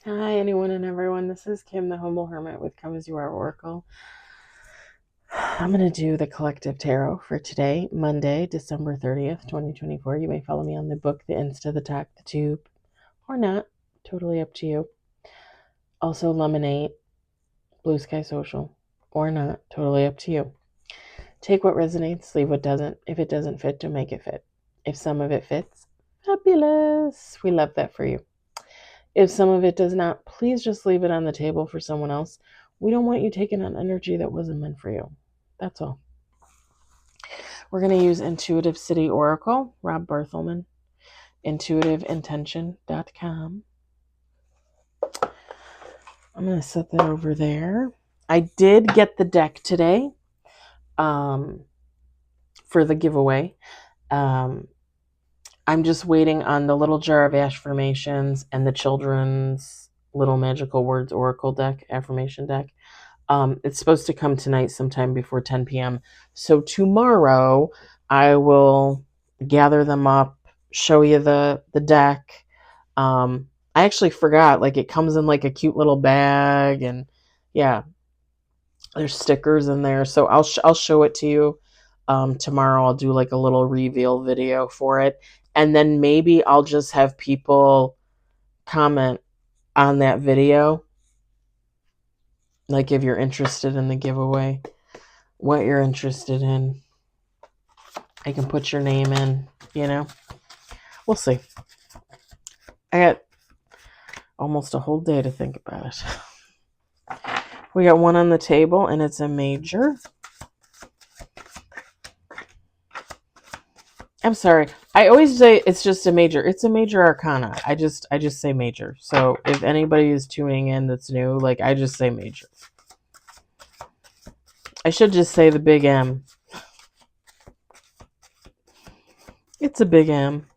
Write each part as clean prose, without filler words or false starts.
Hi, anyone and everyone. This is Kim, the Humble Hermit with Come As You Are Oracle. I'm going to do the collective tarot for today, Monday, December 30th, 2024. You may follow me on the book, the Insta, the Talk, the Tube, or not. Totally up to you. Also, Lemonade, Blue Sky Social, or not. Totally up to you. Take what resonates, leave what doesn't. If it doesn't fit, don't make it fit. If some of it fits, fabulous. We love that for you. If some of it does not, please just leave it on the table for someone else. We don't want you taking on energy that wasn't meant for you. That's all. We're going to use Intuitive City Oracle, Rob Barthelman, intuitiveintention.com. I'm going to set that over there. I did get the deck today for the giveaway. I'm just waiting on the Little Jar of Affirmations and the Children's Little Magical Words Oracle deck, affirmation deck. It's supposed to come tonight sometime before 10 p.m. So tomorrow I will gather them up, show you the deck. I actually forgot, like, it comes in like a cute little bag, and yeah, there's stickers in there. So I'll show it to you tomorrow. I'll do like a little reveal video for it, and then maybe I'll just have people comment on that video, like if you're interested in the giveaway, what you're interested in. I can put your name in, We'll see. I got almost a whole day to think about it. We got one on the table, and it's a major. I'm sorry. I always say it's just a major. It's a major arcana. I just say major. So if anybody is tuning in that's new, like, I just say major. I should just say the big M. It's a big M.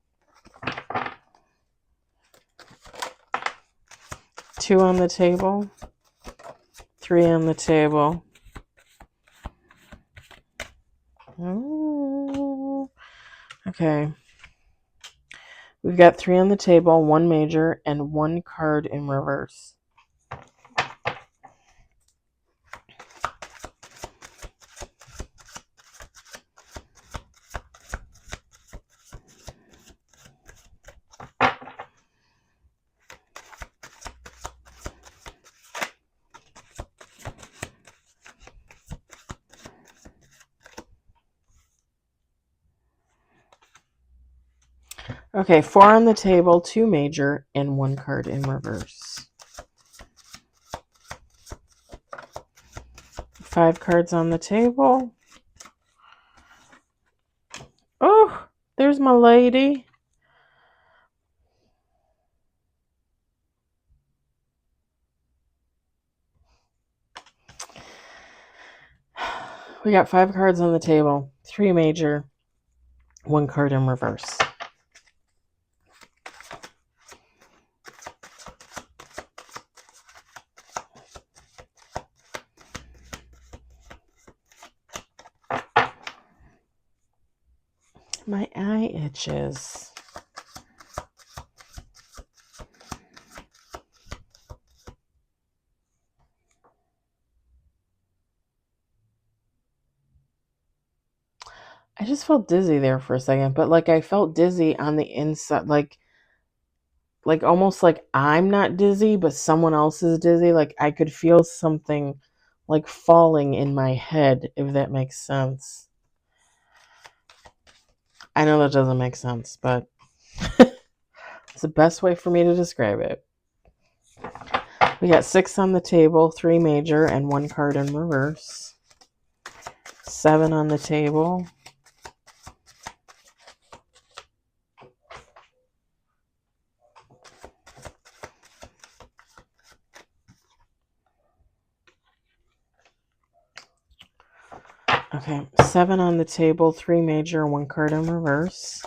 2 on the table. 3 on the table. Oh, okay. We've got 3 on the table, 1 major, and 1 card in reverse. Okay, 4 on the table, 2 major, and 1 card in reverse. 5 cards on the table. Oh, there's my lady. We got 5 cards on the table, 3 major, 1 card in reverse. My eye itches. I just felt dizzy there for a second, but like I felt dizzy on the inside, like almost like I'm not dizzy, but someone else is dizzy. Like I could feel something like falling in my head, if that makes sense. I know that doesn't make sense, but it's the best way for me to describe it. We got 6 on the table, 3 major, and 1 card in reverse. 7 on the table. Okay, 7 on the table, 3 major, 1 card in reverse.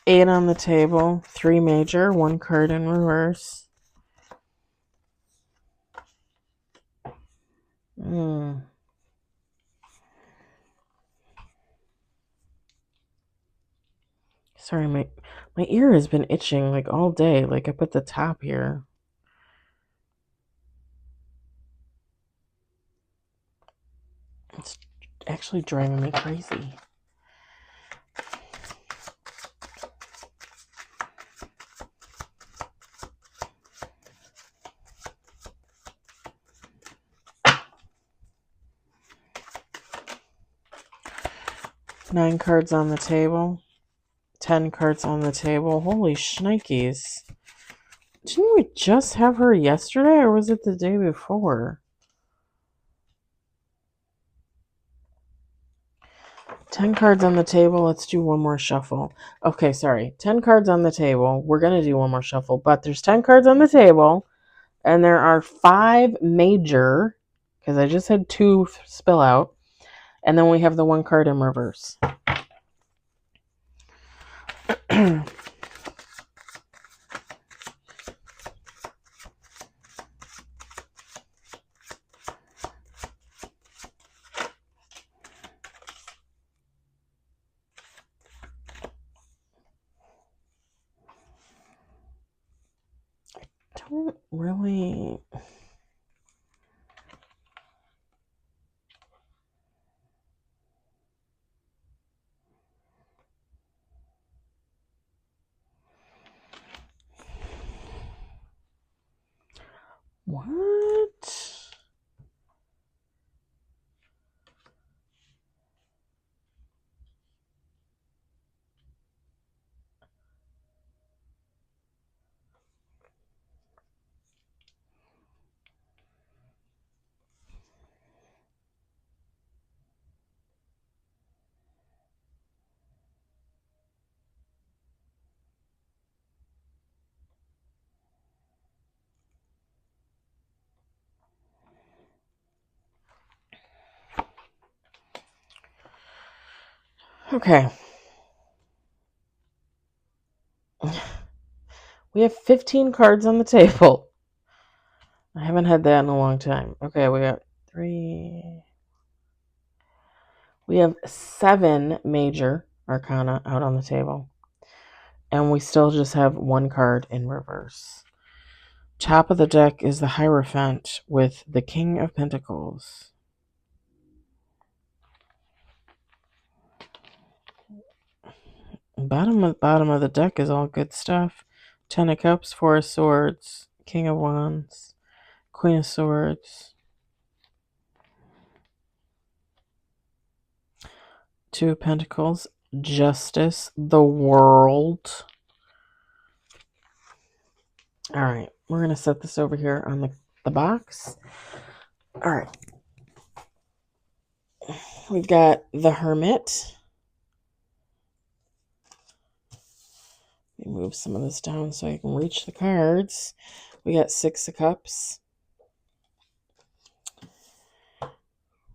8 on the table, 3 major, 1 card in reverse. Sorry, my ear has been itching like all day, like up at the top here. It's actually driving me crazy. Nine cards on the table. 10 cards on the table. Holy shnikes. Didn't we just have her yesterday, or was it the day before? 10 cards on the table. Let's do one more shuffle. Okay, sorry. 10 cards on the table. We're going to do one more shuffle, but there's 10 cards on the table, and there are 5 major, because I just had 2 spill out, and then we have the 1 card in reverse. Don't really... What? Okay. We have 15 cards on the table. I haven't had that in a long time. Okay, we got 3. We have 7 major arcana out on the table. And we still just have 1 card in reverse. Top of the deck is the Hierophant with the King of Pentacles. Bottom of the deck is all good stuff. 10 of Cups, 4 of Swords, King of Wands, Queen of Swords, 2 of Pentacles, Justice, the World. All right, we're going to set this over here on the box. All right. We've got the Hermit. Let me move some of this down so I can reach the cards. We got 6 of Cups.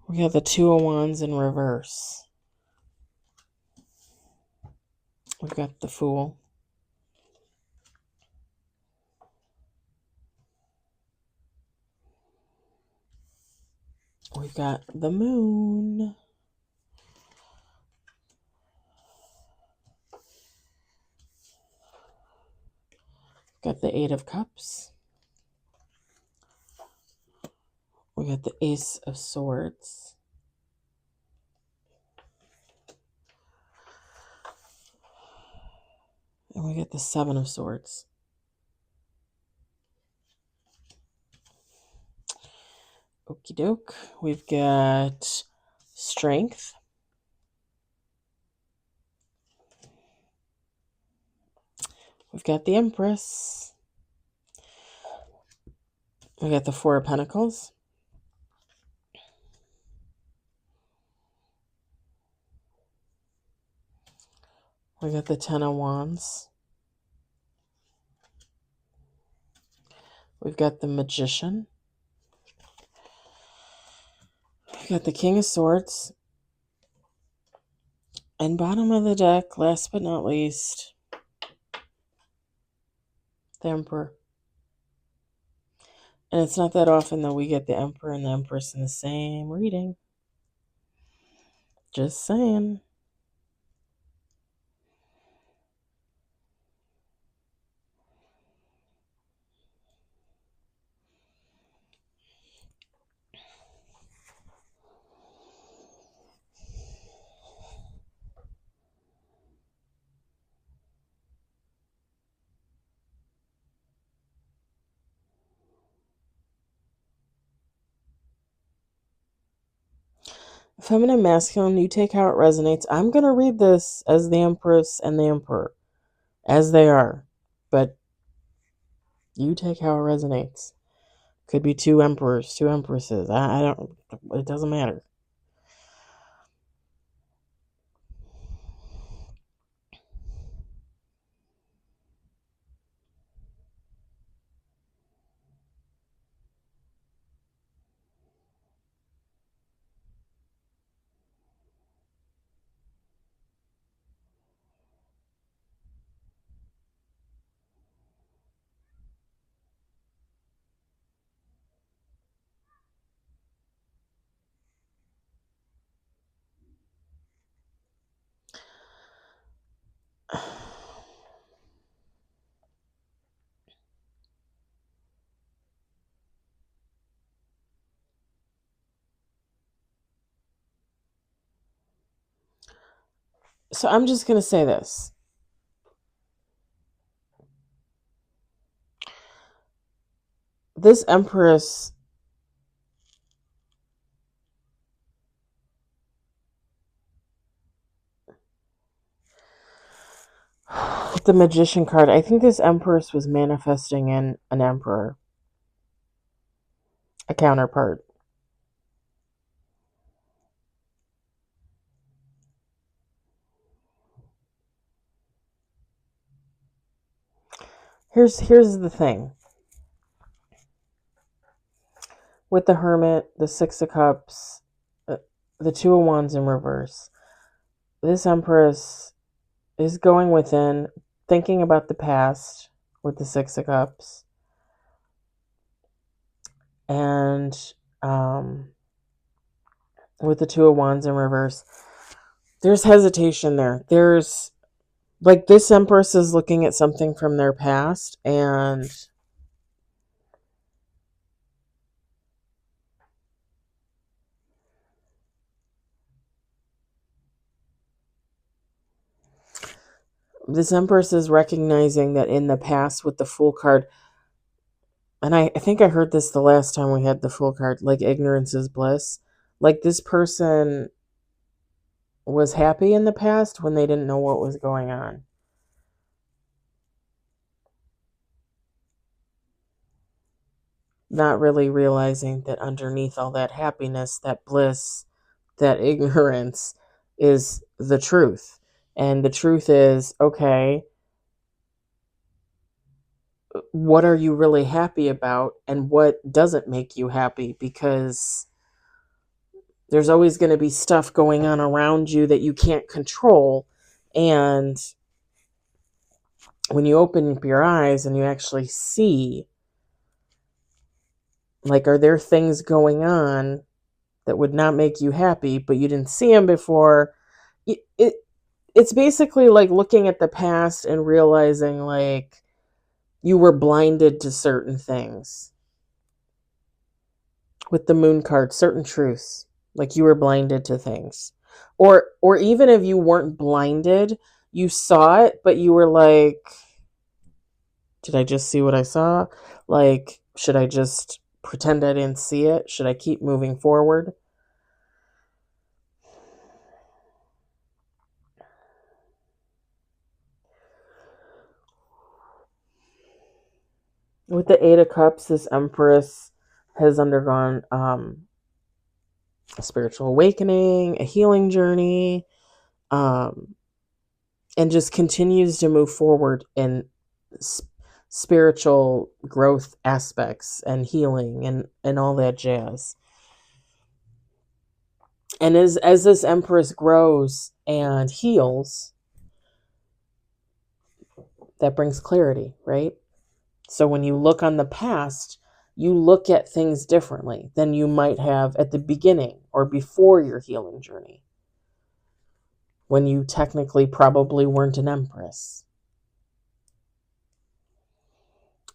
We got the 2 of Wands in reverse. We've got the Fool. We've got the Moon. Got the 8 of Cups. We got the Ace of Swords. And we got the 7 of Swords. Okie doke. We've got Strength. We've got the Empress. We got the 4 of Pentacles. We got the 10 of Wands. We've got the Magician. We got the King of Swords. And bottom of the deck, last but not least, The Emperor. And it's not that often that we get the Emperor and the Empress in the same reading. Just saying. Feminine, masculine, you take how it resonates. I'm going to read this as the Empress and the Emperor, as they are. But you take how it resonates. Could be two emperors, two empresses. I don't, it doesn't matter. So I'm just going to say this. This Empress with the Magician card, I think this Empress was manifesting in an Emperor, a counterpart. Here's the thing. With the Hermit, the Six of Cups, the Two of Wands in reverse, this Empress is going within, thinking about the past with the Six of Cups, and with the Two of Wands in reverse, there's hesitation there. There's, like, this Empress is looking at something from their past, and this Empress is recognizing that in the past with the Fool card, and I think I heard this the last time we had the Fool card, like, ignorance is bliss. Like, this person was happy in the past when they didn't know what was going on. Not really realizing that underneath all that happiness, that bliss, that ignorance is the truth. And the truth is, okay, what are you really happy about and what doesn't make you happy? Because there's always going to be stuff going on around you that you can't control. And when you open up your eyes and you actually see, like, are there things going on that would not make you happy, but you didn't see them before? It's basically like looking at the past and realizing, like, you were blinded to certain things. With the Moon card, certain truths, like you were blinded to things. Or even if you weren't blinded, you saw it, but you were like, did I just see what I saw? Like, should I just pretend I didn't see it? Should I keep moving forward? With the Eight of Cups, this Empress has undergone a spiritual awakening, a healing journey, and just continues to move forward in spiritual growth aspects and healing and all that jazz. And as this Empress grows and heals, that brings clarity, right? So when you look on the past, you look at things differently than you might have at the beginning or before your healing journey, when you technically probably weren't an Empress.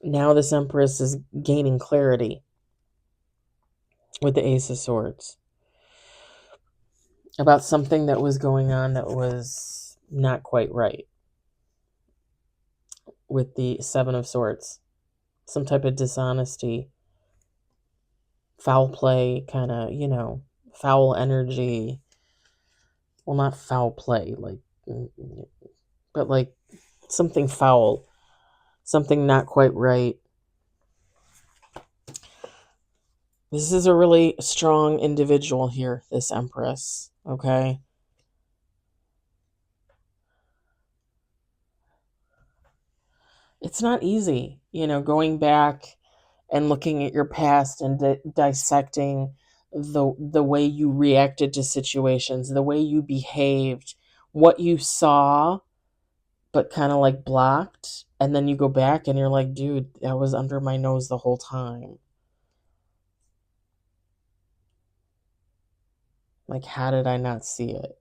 Now this Empress is gaining clarity with the Ace of Swords about something that was going on that was not quite right. With the Seven of Swords, some type of dishonesty, foul play, kind of, foul energy. Well, not foul play, but like something foul, something not quite right. This is a really strong individual here, this Empress, okay? It's not easy, going back and looking at your past and dissecting the way you reacted to situations, the way you behaved, what you saw, but kind of like blocked. And then you go back and you're like, dude, that was under my nose the whole time. Like, how did I not see it?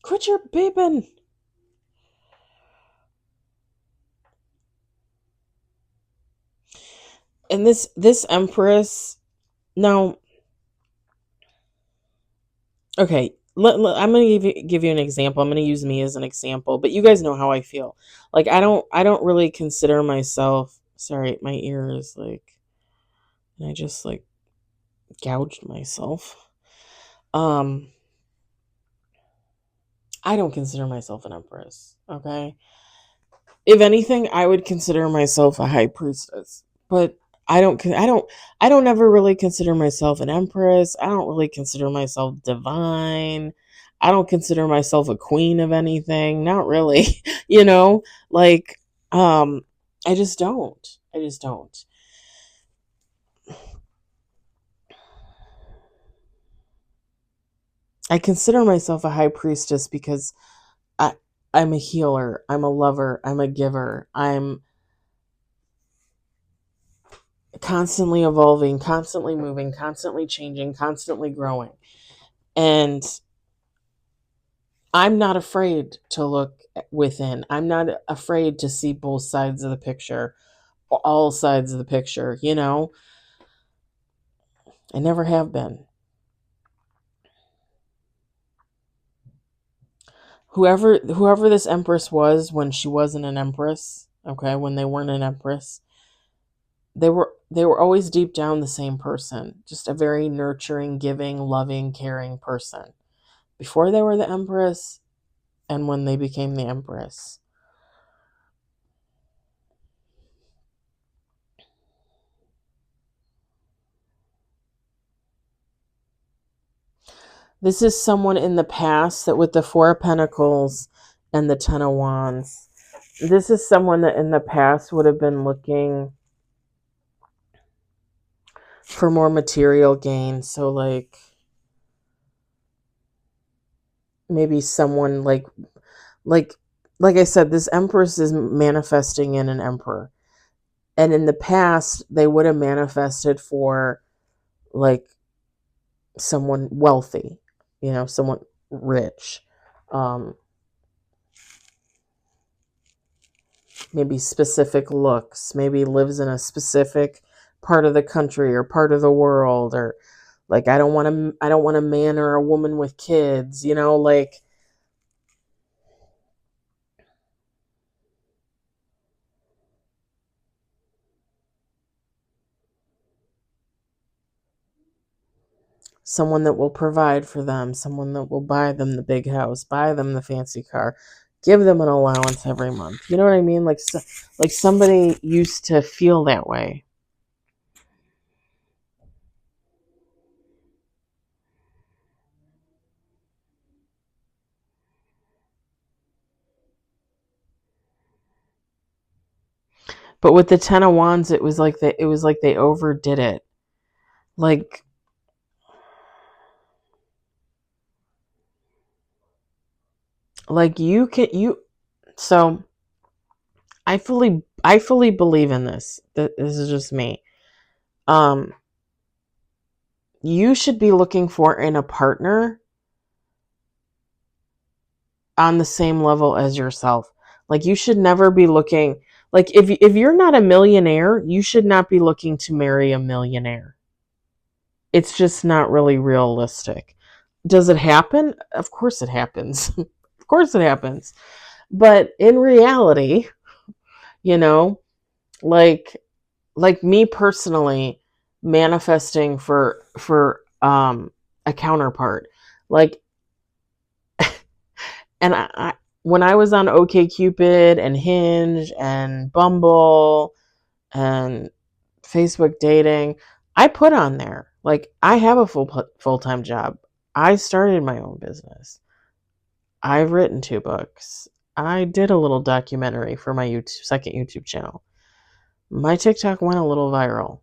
Quit your beeping. And this Empress, now, okay, I'm going to give you an example. I'm going to use me as an example, but you guys know how I feel. Like, I don't really consider myself, sorry, my ear is like, and I just like gouged myself. I don't consider myself an Empress, okay? If anything, I would consider myself a high priestess, but I don't ever really consider myself an Empress. I don't really consider myself divine. I don't consider myself a queen of anything. Not really, like, I just don't. I consider myself a high priestess because I, I'm a healer. I'm a lover. I'm a giver. I'm constantly evolving, constantly moving, constantly changing, constantly growing. And I'm not afraid to look within. I'm not afraid to see both sides of the picture, all sides of the picture, I never have been. Whoever this Empress was when she wasn't an Empress, okay, when they weren't an Empress, they were always deep down the same person, just a very nurturing, giving, loving, caring person. Before they were the Empress and when they became the Empress. This is someone in the past that with the Four of Pentacles and the Ten of Wands, this is someone that in the past would have been looking for more material gain. So like maybe someone like I said, this Empress is manifesting in an Emperor. And in the past, they would have manifested for like someone wealthy, someone rich. Maybe specific looks, maybe lives in a specific part of the country or part of the world, or like I don't want a man or a woman with kids, like someone that will provide for them, someone that will buy them the big house, buy them the fancy car, give them an allowance every month. You know what I mean? Like somebody used to feel that way. But with the Ten of Wands, it was like they overdid it. Like, so I fully believe in this. This is just me. You should be looking for in a partner on the same level as yourself. Like, you should never be looking, like, if you're not a millionaire, you should not be looking to marry a millionaire. It's just not really realistic. Does it happen? Of course it happens. Of course it happens. But in reality, you know, like me personally, manifesting for a counterpart. Like, and I when I was on OkCupid and Hinge and Bumble and Facebook dating, I put on there, like, I have a full-time job. I started my own business. I've written 2 books. I did a little documentary for my second YouTube channel. My TikTok went a little viral.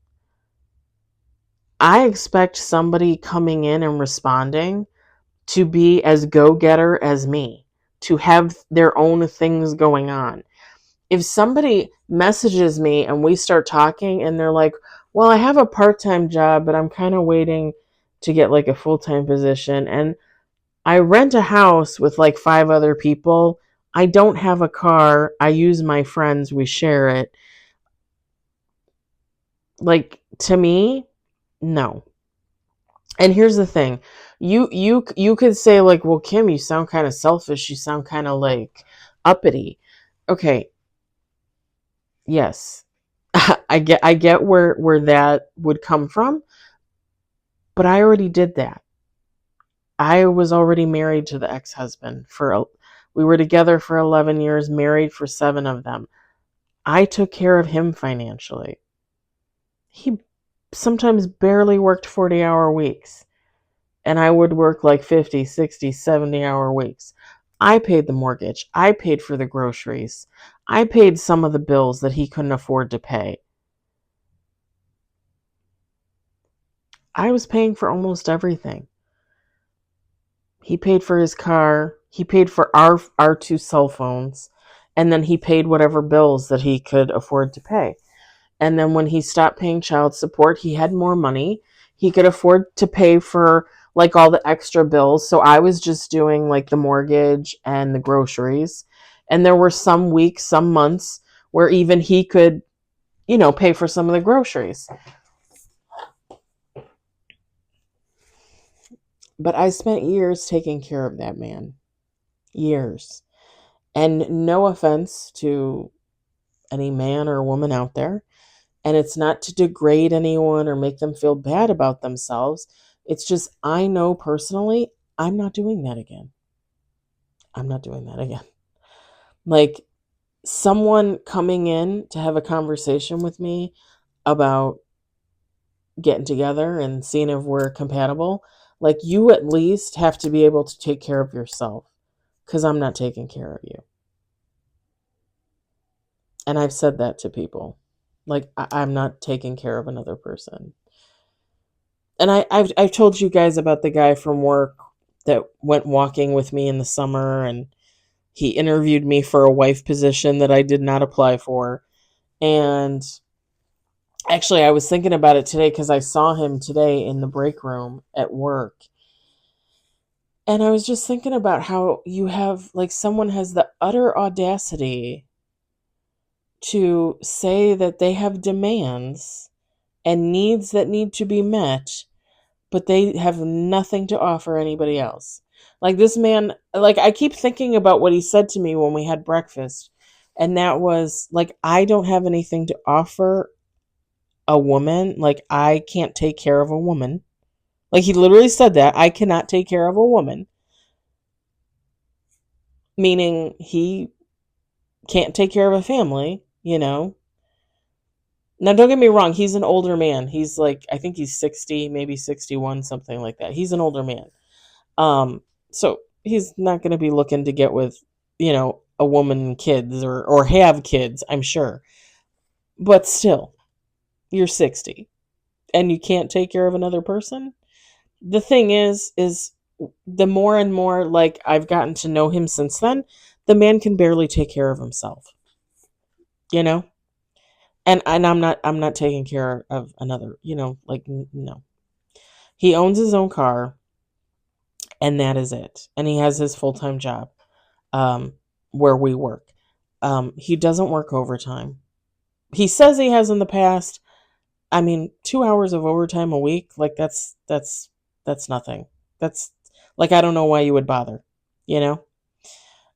I expect somebody coming in and responding to be as go-getter as me, to have their own things going on. If somebody messages me and we start talking and they're like, well, I have a part-time job, but I'm kind of waiting to get like a full-time position, and I rent a house with like 5 other people. I don't have a car. I use my friends. We share it. Like, to me, no. And here's the thing. You could say, like, well, Kim, you sound kind of selfish. You sound kind of like uppity. Okay. Yes. I get where that would come from, but I already did that. I was already married to the ex-husband we were together for 11 years, married for 7 of them. I took care of him financially. He sometimes barely worked 40-hour weeks, and I would work like 50, 60, 70-hour weeks. I paid the mortgage. I paid for the groceries. I paid some of the bills that he couldn't afford to pay. I was paying for almost everything. He paid for his car. He paid for our 2 cell phones. And then he paid whatever bills that he could afford to pay. And then when he stopped paying child support, he had more money. He could afford to pay for like all the extra bills. So I was just doing like the mortgage and the groceries. And there were some weeks, some months where even he could, pay for some of the groceries. But I spent years taking care of that man. Years. And no offense to any man or woman out there. And it's not to degrade anyone or make them feel bad about themselves. It's just, I know personally, I'm not doing that again. I'm not doing that again. Like, someone coming in to have a conversation with me about getting together and seeing if we're compatible, like, you at least have to be able to take care of yourself, because I'm not taking care of you. And I've said that to people. Like, I'm not taking care of another person. And I've told you guys about the guy from work that went walking with me in the summer, and he interviewed me for a wife position that I did not apply for. And actually, I was thinking about it today because I saw him today in the break room at work. And I was just thinking about how you have, like, someone has the utter audacity to say that they have demands and needs that need to be met, but they have nothing to offer anybody else. Like, this man, like, I keep thinking about what he said to me when we had breakfast. And that was like, I don't have anything to offer a woman. Like, I can't take care of a woman. Like, he literally said that. I cannot take care of a woman. Meaning he can't take care of a family. Now, don't get me wrong. He's an older man. He's like, I think he's 60, maybe 61, something like that. He's an older man. So he's not going to be looking to get with, a woman and kids or have kids, I'm sure. But still, you're 60. and you can't take care of another person. The thing is the more and more like I've gotten to know him since then, the man can barely take care of himself, you know? And I'm not taking care of another, like no. He owns his own car and that is it. And he has his full-time job where we work. He doesn't work overtime. He says he has in the past. I mean, 2 hours of overtime a week, like that's nothing. That's like I don't know why you would bother, you know?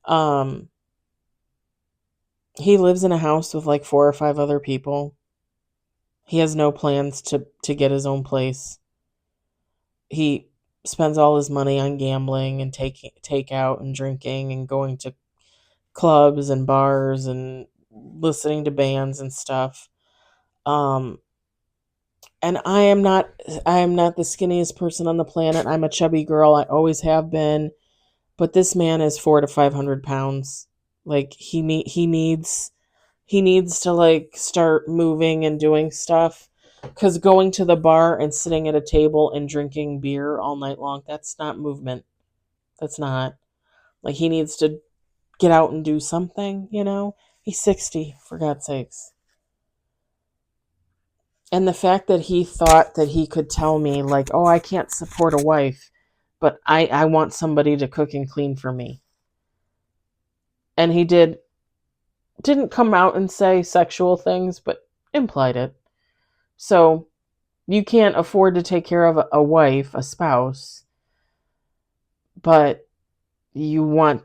Um he lives in a house with like 4 or 5 other people. He has no plans to get his own place. He spends all his money on gambling and takeout and drinking and going to clubs and bars and listening to bands and stuff. Um and I am not the skinniest person on the planet. I'm a chubby girl. I always have been. But this man is 400 to 500 pounds. Like he needs to like start moving and doing stuff. Because going to the bar and sitting at a table and drinking beer all night long, that's not movement. That's not. Like he needs to get out and do something. He's 60, for God's sakes. And the fact that he thought that he could tell me, like, oh, I can't support a wife, but I want somebody to cook and clean for me. And he didn't come out and say sexual things, but implied it. So you can't afford to take care of a wife, a spouse, but you want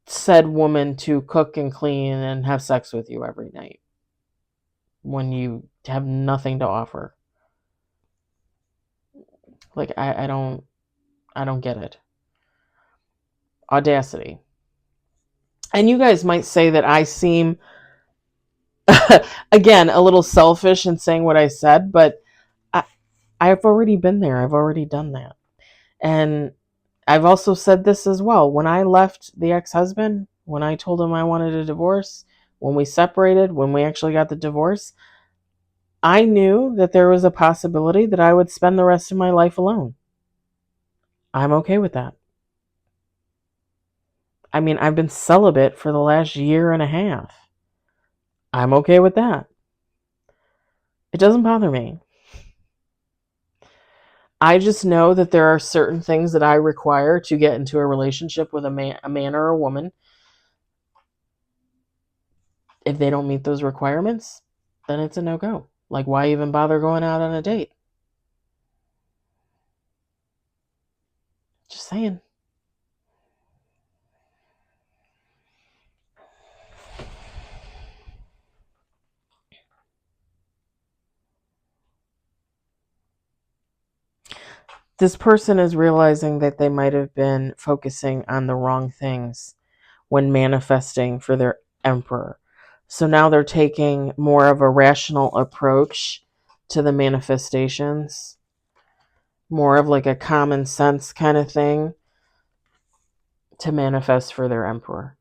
said woman to cook and clean and have sex with you every night when you have nothing to offer. Like I don't get it. Audacity. And you guys might say that I seem again a little selfish in saying what I said, but I've already been there. I've already done that. And I've also said this as well. When I left the ex-husband, when I told him I wanted a divorce, when we separated, when we actually got the divorce, I knew that there was a possibility that I would spend the rest of my life alone. I'm okay with that. I mean, I've been celibate for the last year and a half. I'm okay with that. It doesn't bother me. I just know that there are certain things that I require to get into a relationship with a man or a woman. If they don't meet those requirements, then it's a no-go. Like, why even bother going out on a date? Just saying. This person is realizing that they might have been focusing on the wrong things when manifesting for their emperor. So now they're taking more of a rational approach to the manifestations, more of like a common sense kind of thing to manifest for their emperor.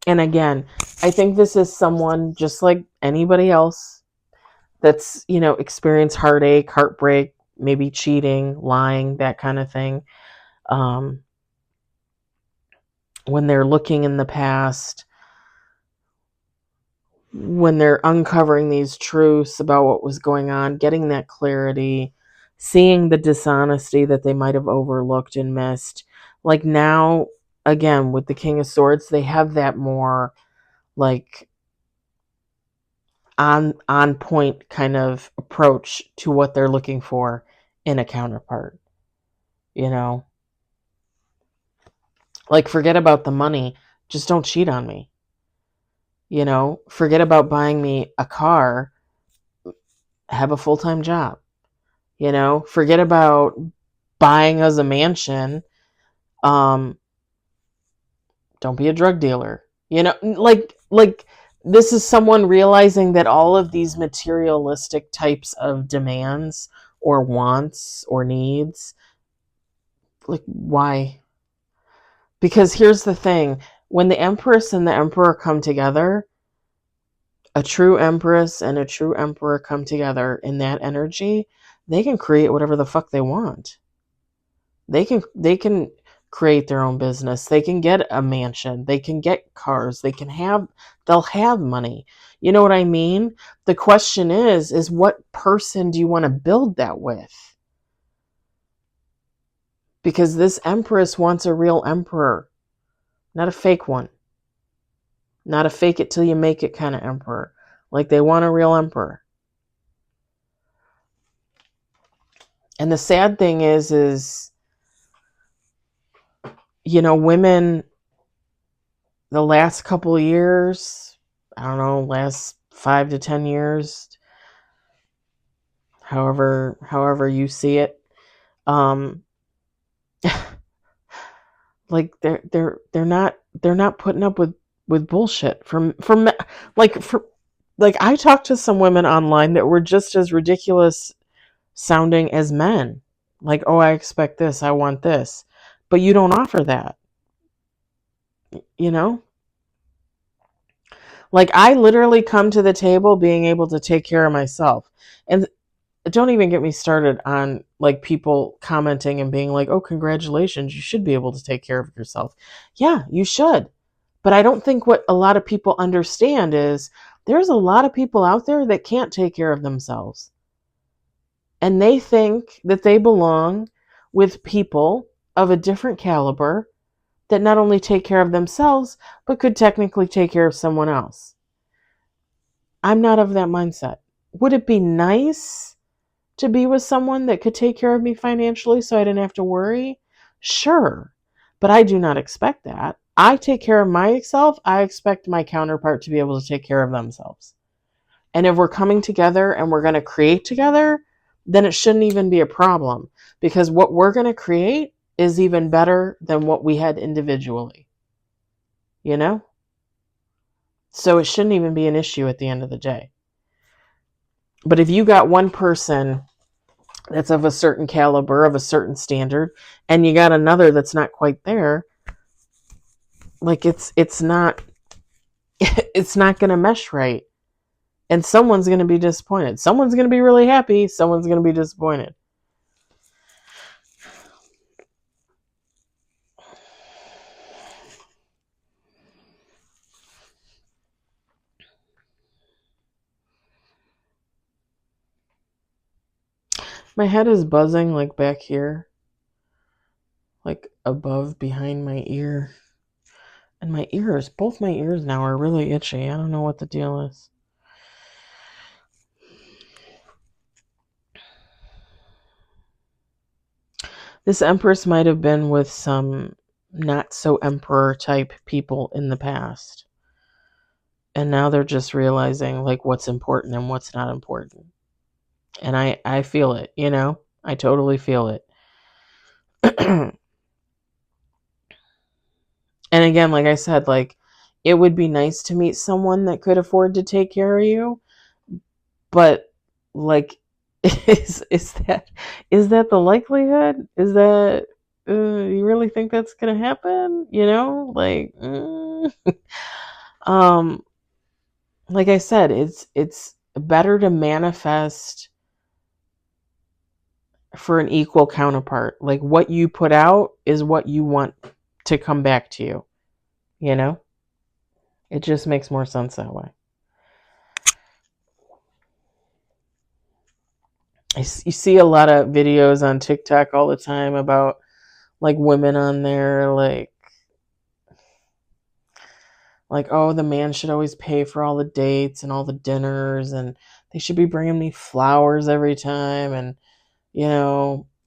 And again, I think this is someone just like anybody else that's, experienced heartache, heartbreak, maybe cheating, lying, that kind of thing. When they're looking in the past, when they're uncovering these truths about what was going on, getting that clarity, seeing the dishonesty that they might have overlooked and missed. Like now, again, with the King of Swords, they have that more like on point kind of approach to what they're looking for in a counterpart. Like forget about the money, just don't cheat on me. Forget about buying me a car, have a full-time job. Forget about buying us a mansion. Don't be a drug dealer. Like this is someone realizing that all of these materialistic types of demands or wants or needs Like, why? Because here's the thing. When the Empress and the Emperor come together, a true Empress and a true Emperor come together in that energy, they can create whatever the fuck they want. They can create their own business. They can get a mansion. They can get cars. They'll have money. You know what I mean? The question is what person do you want to build that with? Because this Empress wants a real emperor, not a fake one. Not a fake it till you make it kind of emperor. Like, they want a real emperor. And the sad thing is, women, the last couple of years, I don't know, last 5 to 10 years, however you see it, like they're not putting up with bullshit from like I talked to some women online that were just as ridiculous sounding as men. Like, oh, I expect this, I want this. But you don't offer that, you know? Like, I literally come to the table being able to take care of myself. And don't even get me started on like people commenting and being like, oh, congratulations, you should be able to take care of yourself. Yeah, you should. But I don't think what a lot of people understand is there's a lot of people out there that can't take care of themselves. And they think that they belong with people of a different caliber that not only take care of themselves, but could technically take care of someone else. I'm not of that mindset. Would it be nice to be with someone that could take care of me financially so I didn't have to worry? Sure. But I do not expect that. I take care of myself. I expect my counterpart to be able to take care of themselves. And if we're coming together and we're going to create together, then it shouldn't even be a problem, because what we're going to create is even better than what we had individually. You know? So it shouldn't even be an issue at the end of the day. But if you got one person that's of a certain caliber, of a certain standard, and you got another that's not quite there, like it's not it's not going to mesh right. And someone's going to be disappointed. Someone's going to be really happy. Someone's going to be disappointed. My head is buzzing like back here, like above behind my ear. And my ears, both my ears now are really itchy. I don't know what the deal is. This Empress might have been with some not so emperor type people in the past. And now they're just realizing like what's important and what's not important. And I feel it, I totally feel it. And again, like I said, like it would be nice to meet someone that could afford to take care of you. But like, is that the likelihood? Is that you really think that's gonna happen? Like, like I said, it's better to manifest for an equal counterpart. Like, what you put out is what you want to come back to you. It just makes more sense that way. You see a lot of videos on TikTok all the time about like women on there, like, oh, the man should always pay for all the dates and all the dinners, and they should be bringing me flowers every time, and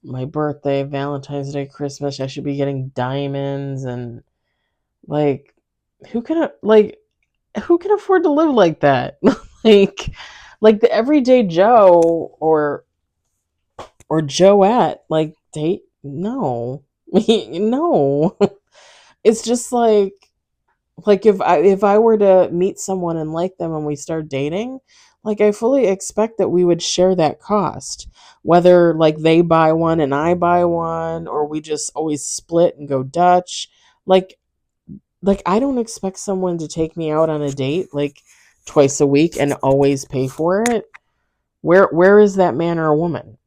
my birthday, Valentine's Day, Christmas, I should be getting diamonds. And like, who can afford to live like that? like the everyday Joe or Joette, like, date? No. No. It's just like, Like if I were to meet someone and like them and we start dating, like I fully expect that we would share that cost. Whether like they buy one and I buy one, or we just always split and go Dutch. Like I don't expect someone to take me out on a date like twice a week and always pay for it. Where is that man or woman?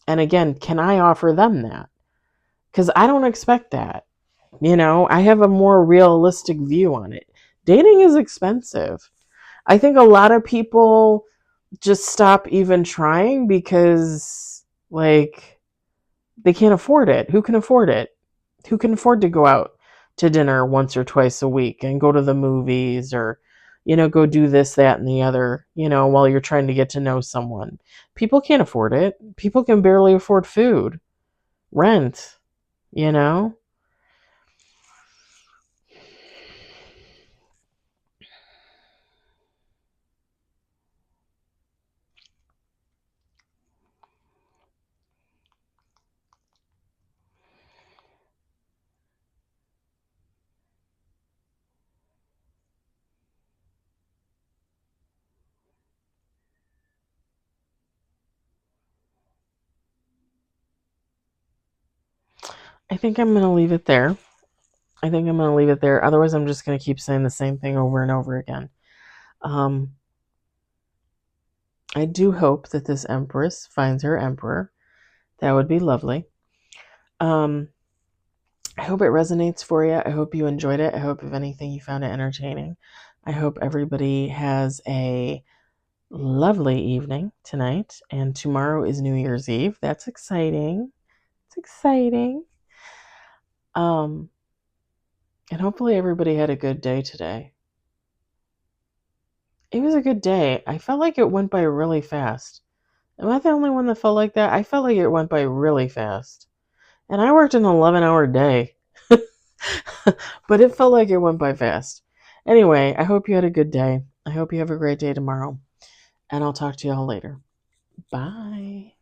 And again, can I offer them that? Cuz I don't expect that. I have a more realistic view on it. Dating is expensive. I think a lot of people just stop even trying because, like, they can't afford it. Who can afford it? Who can afford to go out to dinner once or twice a week and go to the movies or, go do this, that, and the other, while you're trying to get to know someone? People can't afford it. People can barely afford food, rent, you know? I think I'm going to leave it there. Otherwise, I'm just going to keep saying the same thing over and over again. Um, I do hope that this Empress finds her Emperor. That would be lovely. Um, I hope it resonates for you. I hope you enjoyed it. I hope, if anything, you found it entertaining. I hope everybody has a lovely evening tonight. And tomorrow is New Year's Eve. That's exciting. It's exciting. And hopefully everybody had a good day today. It was a good day. I felt like it went by really fast. Am I the only one that felt like that? I felt like it went by really fast. And I worked an 11-hour day. But it felt like it went by fast. Anyway, I hope you had a good day. I hope you have a great day tomorrow. And I'll talk to y'all later. Bye.